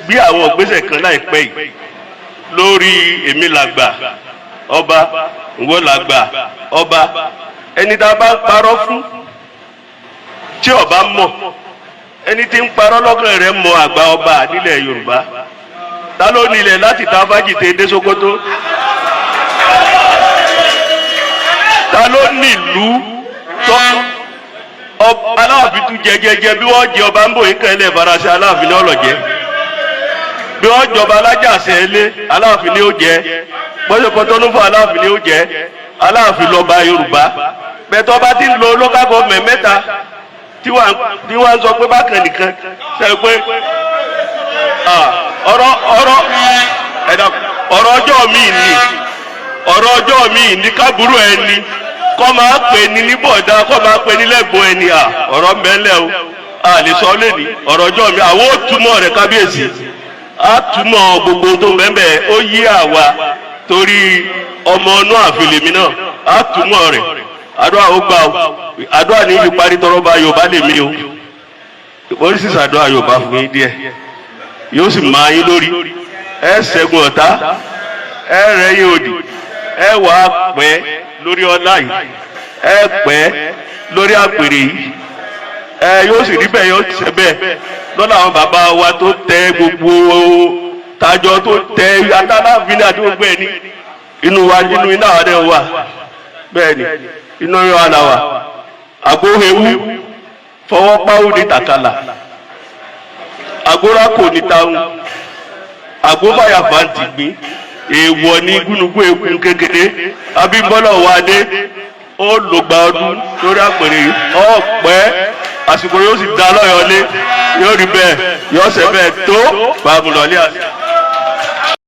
bí àwọn ògbésẹ̀ kan láìpẹ́ yìí lórí èmi làgbà ọba ìwọ làgbà ọba ẹni tá a bá ń parọ́ fún tí ọba mọ̀ ẹni tí ń parọ́ lọ́kàn rẹ̀ mọ àgbà ọba nílẹ̀ Yorùbá ta ló nílẹ̀ láti ta fájìtì dé Sókótó ta ló nílùú tó Aláàfin tún jẹjẹjẹ bí wọ́n jẹ ọba ń bòye kẹ́lẹ́ faransé Aláàfin ní ọlọ́jẹ́ bí wọ́n jọba alájàsẹ́ ilé Aláàfin ní ó jẹ pọ́sẹ̀pọ́tọ́ ló fún Aláàfin ní ó jẹ Aláàfin lọ́ba Yorùbá bẹ́tọ́ bá ti ń lo local government mẹ́ta tí wọ́n ń sọ pé bákan nìkan ṣe pé ọ̀rọ̀ ọjọ́ mi ní kábúrú ẹni kọ́ máa pè ní níbọ̀dá kọ́ máa pè ní lẹ́gbọ̀n ẹni ọ̀rọ̀ mẹ́lẹ̀ o a lè sọ lẹ́ni ọ̀rọ̀ ọjọ́ mi àwọn ó túmọ̀ rẹ̀ kábíyèsí a túmọ̀ gbogbo tó mẹ́mẹ́ ó yí àwa torí ọmọ ọ̀nà àfìlèmí náà a túmọ̀ rẹ̀ àdúrà ó gbà o àdúrà ní ìlú parí tọrọ bá Yorùbá lè mí o oríṣiríṣi àdúrà Yorùbá fún yín díẹ̀ yóò sì máa yín lórí ẹ ṣẹ́gun ọ̀tá ẹ rẹ́yìn òdì ẹ wà á pẹ́ lórí ọlá yìí ẹ pẹ́ lórí àpèrè yìí yóò sì rí bẹ́ẹ̀ yóò ṣe bẹ́ẹ̀ lọ́nà àwọn bàbá wa tó tẹ gbogbo tajọ tó tẹ Aláàfin àti gbogbo ẹ̀ ní inú iná wa dẹ̀ wà bẹ́ẹ̀ ni inú yóò wà láwà àgbóhewu fọwọ́páwò ní tàkàlà àgbórákò ní táwọn àgbófàyàfà ti gbìn èèwọ̀ ní gúnugún ekun kékeré Abímbọ́lá Wádé ó lògbà ọdún lórí àpèrè ọ̀pẹ́ àsìkò yóò sì dá lọ́yọ̀ọ́lé yóò rí bẹ́ẹ̀ yóò ṣe bẹ́ẹ̀ tó bàmùlọ́lé àti.